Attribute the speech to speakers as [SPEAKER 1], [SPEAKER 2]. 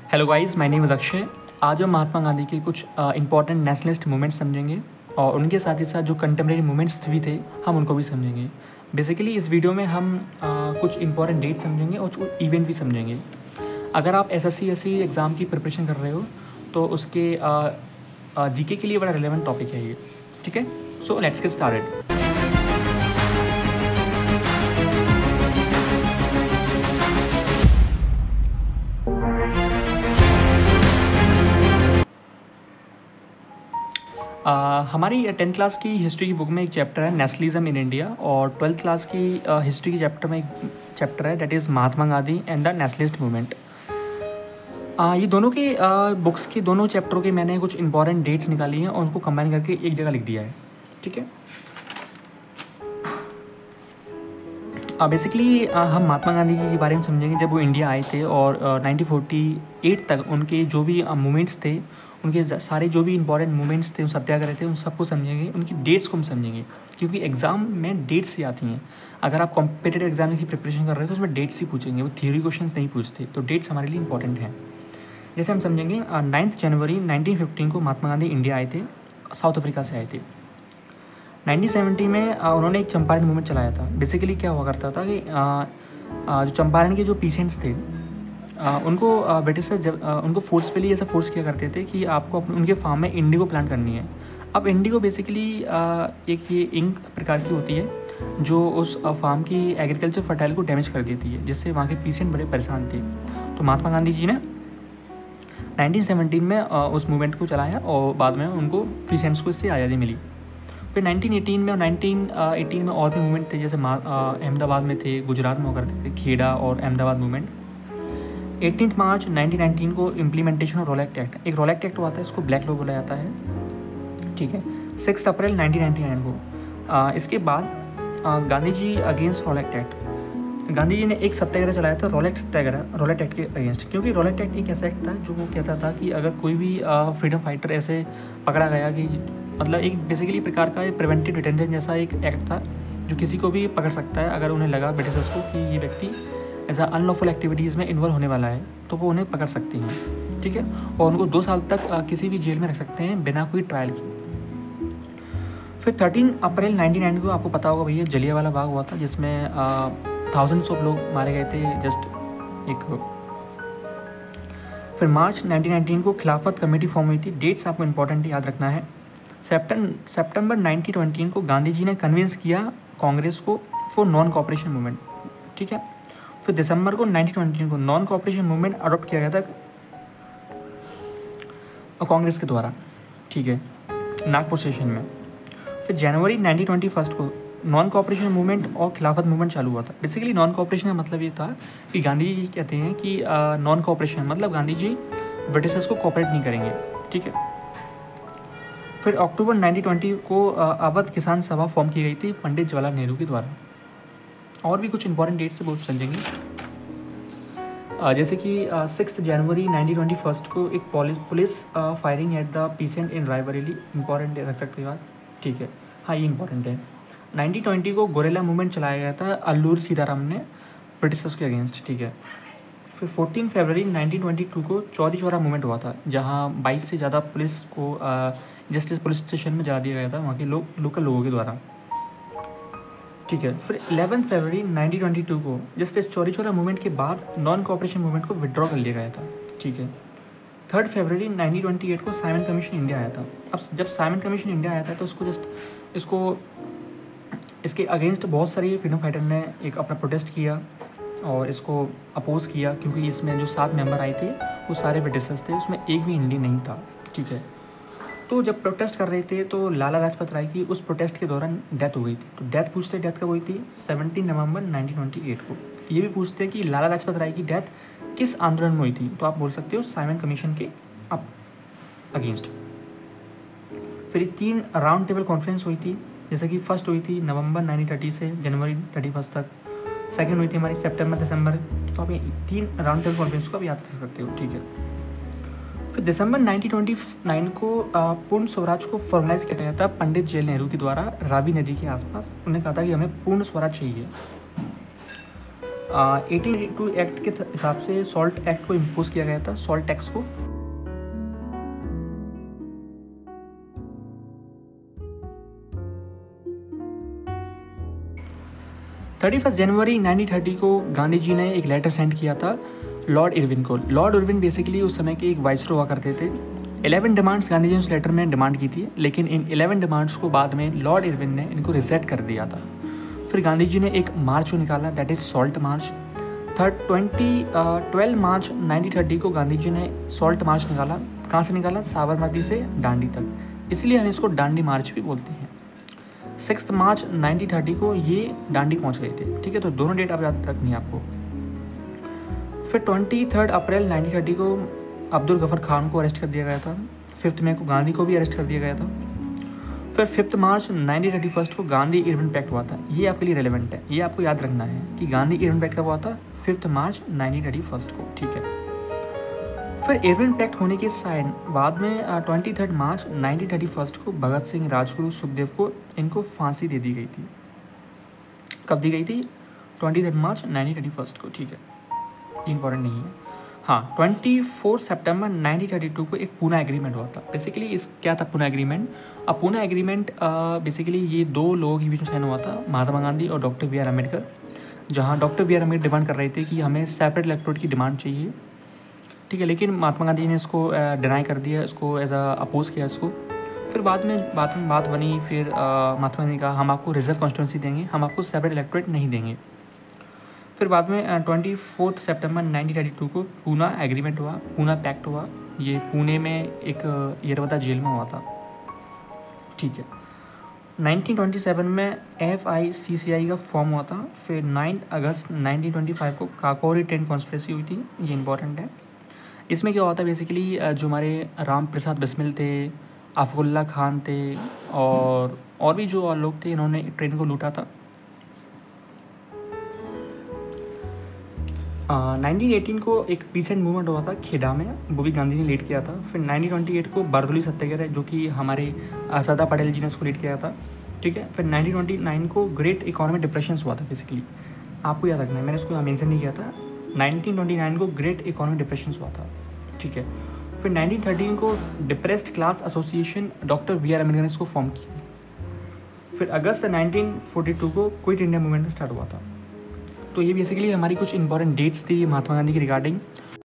[SPEAKER 1] Hello guys, my name is Akshay. आज हम महात्मा गांधी के कुछ इंपॉर्टेंट नेशनलिस्ट मूवमेंट्स समझेंगे और उनके साथ ही साथ जो कंटेम्प्रेरी मूवमेंट्स भी थे हम उनको भी समझेंगे। बेसिकली इस वीडियो में हम कुछ इंपॉर्टेंट डेट्स समझेंगे और कुछ इवेंट भी समझेंगे। अगर आप एसएससी एग्ज़ाम की प्रिपरेशन कर रहे हो तो उसके जीके के लिए बड़ा रिलेवेंट टॉपिक है ये। ठीक है, सो लेट्स गेट स्टार्टेड। हमारी 10th क्लास की हिस्ट्री की बुक में एक चैप्टर है नेशनलिज्म इन इंडिया और 12th क्लास की हिस्ट्री की चैप्टर में एक चैप्टर है that is Mahatma Gandhi and the nationalist movement. ये दोनों के बुक्स के दोनों चैप्टरों के मैंने कुछ इंपॉर्टेंट डेट्स निकाली हैं और उनको कंबाइन करके एक जगह लिख दिया है। ठीक है, बेसिकली हम महात्मा गांधी के बारे में समझेंगे जब वो इंडिया आए थे और 1948 तक उनके जो भी मूवमेंट्स थे, उनके सारे जो भी इंपॉर्टेंट मूवमेंट्स थे, सत्याग्रह थे, उन सबको समझेंगे, उनकी डेट्स को हम समझेंगे क्योंकि एग्ज़ाम में डेट्स ही आती हैं। अगर आप कॉम्पिटिटिव एग्जाम की प्रिपरेशन कर रहे हो तो उसमें डेट्स ही पूछेंगे, वो थ्योरी क्वेश्चंस नहीं पूछते, तो डेट्स हमारे लिए इंपॉर्टेंट हैं। जैसे हम समझेंगे 9 जनवरी 1915 को महात्मा गांधी इंडिया आए थे, साउथ अफ्रीका से आए थे। 1970 में उन्होंने एक चंपारण मूवमेंट चलाया था। बेसिकली क्या हुआ करता था कि जो चंपारण के जो पीसेंट्स थे उनको ब्रिटिशर्स जब उनको फोर्सफुली ऐसा फोर्स किया करते थे कि आपको उनके फार्म में इंडिगो प्लांट करनी है। अब इंडिगो बेसिकली एक ये इंक प्रकार की होती है जो उस फार्म की एग्रीकल्चर फर्टाइल को डैमेज कर देती है, जिससे वहाँ के पीसेंट बड़े परेशान थे। तो महात्मा गांधी जी ने 1917 में उस मूवमेंट को चलाया और बाद में उनको पीसेंट्स को इससे आज़ादी मिली। फिर 1918 में और 1918 में और भी मूवमेंट थे, जैसे अहमदाबाद में थे, गुजरात में होकर थे खेड़ा और अहमदाबाद मूवमेंट। 18 मार्च 1919 को इम्प्लीमेंटेशन ऑफ रोलेक्ट एक्ट, एक रोलेक्ट एक्ट हुआ था, इसको ब्लैक लॉ बोला जाता है। ठीक है, 6 अप्रैल 1999 को इसके बाद गांधी जी अगेंस्ट रोलेक्ट एक्ट, गांधी जी ने एक सत्याग्रह चलाया था, रोलेक्ट सत्याग्रह, रोलेक्ट एक्ट के अगेंस्ट। क्योंकि रोलेक्ट एक्ट एक ऐसा एक्ट था जो वो कहता था कि अगर कोई भी फ्रीडम फाइटर ऐसे पकड़ा गया कि मतलब एक बेसिकली प्रकार का प्रिवेंटिव डिटेंशन जैसा एक एक्ट था जो किसी को भी पकड़ सकता है अगर उन्हें लगा ब्रिटिशर्स को कि ये व्यक्ति ऐसा अनलॉफुल एक्टिविटीज़ में इन्वॉल्व होने वाला है, तो वो उन्हें पकड़ सकती हैं। ठीक है, और उनको 2 साल तक किसी भी जेल में रख सकते हैं बिना कोई ट्रायल की। फिर 13 अप्रैल 1990 को आपको पता होगा भैया जलियांवाला बाग हुआ था, जिसमें थाउजेंड्स ऑफ लोग मारे गए थे जस्ट एक। फिर मार्च 1919 को खिलाफत कमेटी फॉर्म हुई थी। डेट्स आपको इंपॉर्टेंट याद रखना है। सितंबर 1920 को गांधी जी ने कन्विंस किया कांग्रेस को फॉर नॉन कोऑपरेशन मूवमेंट। ठीक है, फिर दिसंबर को 1920 को नॉन कोऑपरेशन मूवमेंट अडॉप्ट किया गया था कांग्रेस के द्वारा। ठीक है, नागपुर सेशन में। फिर जनवरी 1921 को नॉन कोऑपरेशन मूवमेंट और खिलाफत मूवमेंट चालू हुआ था। बेसिकली नॉन कोऑपरेशन का मतलब ये था कि गांधी जी कहते हैं कि नॉन कोऑपरेशन मतलब गांधी जी ब्रिटिशर्स को कोऑपरेट नहीं करेंगे। ठीक है, फिर अक्टूबर 1920 को अवध किसान सभा फॉर्म की गई थी पंडित जवाहरलाल नेहरू के द्वारा। और भी कुछ इंपॉर्टेंट डेट्स से बहुत समझेंगे, जैसे कि 6 जनवरी 1921 को एक police firing at the pheasant in Raebareli, important रख सकते हो बात। ठीक है, हाँ ये इंपॉर्टेंट है। 1920 को गोरेला मूवमेंट चलाया गया था अल्लूरी सीताराम ने ब्रिटिशर्स के अगेंस्ट। ठीक है, फिर 14 फरवरी 1922 को चौरी चौरा मूवमेंट हुआ था, जहाँ 22 से ज़्यादा पुलिस को जस्टिस पुलिस स्टेशन में जला दिया गया था वहाँ के लोकल लोगों के द्वारा। ठीक है, फिर 11 फरवरी 1922 को जस्टिस चौरी चौरा मूवमेंट के बाद नॉन कोऑपरेशन मूवमेंट को विड्रॉ कर लिया गया था। ठीक है, 3 फरवरी 1928 को साइमन कमीशन इंडिया आया था। अब जब साइमन कमीशन इंडिया आया था तो इसको इसके अगेंस्ट बहुत सारे फ्रीडम फाइटर ने एक अपना प्रोटेस्ट किया और इसको अपोज किया, क्योंकि इसमें जो 7 मेंबर आए थे वो सारे ब्रिटिशर्स थे, उसमें एक भी इंडियन नहीं था। ठीक है, तो जब प्रोटेस्ट कर रहे थे तो लाला लाजपत राय की उस प्रोटेस्ट के दौरान डेथ हो गई थी। तो डेथ कब हुई थी? 17 नवंबर 1928 को। ये भी पूछते हैं कि लाला लाजपत राय की डेथ किस आंदोलन में हुई थी, तो आप बोल सकते हो साइमन कमीशन के अगेंस्ट। फिर 3 राउंड टेबल कॉन्फ्रेंस हुई थी, जैसे कि फर्स्ट हुई थी नवंबर 1930 से जनवरी 31 तक, सेकेंड हुई थी हमारी सितंबर दिसंबर। तो आप ये 3 राउंड टेबल कॉन्फ्रेंस को आप याद कर सकते हो। ठीक है, फिर दिसंबर 1929 को पूर्ण स्वराज को फॉर्मलाइज किया गया था पंडित जवाहरलाल नेहरू के द्वारा रावी नदी के आसपास। उन्होंने कहा था कि हमें पूर्ण स्वराज चाहिए। 1882 एक्ट के हिसाब से सॉल्ट एक्ट को इम्पोज किया गया था, सॉल्ट टैक्स को। जनवरी 1930 को गांधी जी ने एक लेटर सेंड किया था लॉर्ड इरविन को। लॉर्ड इरविन बेसिकली उस समय के एक वाइसरॉय हुआ करते थे। 11 डिमांड्स गांधी जी ने उस लेटर में डिमांड की थी, लेकिन इन 11 डिमांड्स को बाद में लॉर्ड इरविन ने इनको रिजेक्ट कर दिया था। फिर गांधी जी ने एक मार्च को निकाला, दैट इज़ सॉल्ट मार्च। 12 मार्च 1930 को गांधी जी ने सॉल्ट मार्च निकाला। कहाँ से निकाला? साबरमती से डांडी तक, इसलिए हम इसको डांडी मार्च भी बोलते हैं। 6 मार्च 1930 को ये डांडी पहुंच गए थे, ठीक है। तो दोनों डेट आप याद रखनी है आपको। फिर 23 अप्रैल 1930 को अब्दुल गफर खान को अरेस्ट कर दिया गया था। 5 मई को गांधी को भी अरेस्ट कर दिया गया था। फिर 5 मार्च 1931 को गांधी इरविन पैक्ट हुआ था। ये आपके लिए रेलेवेंट है, ये आपको याद रखना है कि गांधी इरविन पैक्ट कब हुआ था? 5 मार्च 1931 को, ठीक है। फिर इरविन पैक्ट होने के साइन बाद में 23 मार्च 1931 को भगत सिंह, राजगुरु, सुखदेव को इनको फांसी दे दी गई थी। कब दी गई थी? 23 मार्च 1931 को, ठीक है। ये इंपॉर्टेंट नहीं है। हाँ, 24 सितंबर 1932 को एक पूना एग्रीमेंट हुआ था। बेसिकली इस क्या था पूना एग्रीमेंट? अब पूना एग्रीमेंट बेसिकली ये दो लोगों के बीच में साइन हुआ था, महात्मा गांधी और डॉक्टर बी आर अम्बेडकर। जहाँ doctor B R Ambedkar demand कर रहे थे कि हमें सेपरेट इलेक्टोरेट की डिमांड चाहिए, ठीक है। लेकिन महात्मा गांधी ने इसको डिनाई कर दिया, इसको एज अपोज किया इसको। फिर बाद में बात बनी। फिर महात्मा गांधी ने कहा हम आपको रिजर्व कॉन्स्टिट्यूंसी देंगे, हम आपको सेपरेट इलेक्टोरेट नहीं देंगे। फिर बाद में 24 सितंबर 1932 को पूना एग्रीमेंट हुआ, पूना पैक्ट हुआ। ये पुणे में एक येरवदा जेल में हुआ था, ठीक है। 1927 में FICCI का फॉर्म हुआ था। फिर 9 अगस्त 1925 को काकोरी टेंट कॉन्स्पिरेसी हुई थी, ये इंपॉर्टेंट है। इसमें क्या हुआ था? बेसिकली जो हमारे राम प्रसाद बिस्मिल थे, अफगुल्ला खान थे और भी जो और लोग थे, इन्होंने ट्रेन को लूटा था। 1918 को एक पीसेंट मूवमेंट हुआ था खेड़ा में, वो भी गांधी ने लीड किया था। फिर 1928 को बारदोली सत्याग्रह, जो कि हमारे सरदार पटेल जी ने उसको लीड किया था, ठीक है। फिर 1929 को ग्रेट इकोनॉमिक डिप्रेशन हुआ था। बेसिकली आपको याद रखना है, मैंने उसको मेंशन नहीं किया था। 1929 को ग्रेट इकोनॉमिक डिप्रेशन हुआ था, ठीक है। फिर 1913 को depressed class association doctor B R Ambedkar ने इसको फॉर्म किया। फिर अगस्त 1942 को क्विट इंडिया मूवमेंट स्टार्ट हुआ था। तो ये बेसिकली हमारी कुछ इंपॉर्टेंट डेट्स थी महात्मा गांधी की रिगार्डिंग।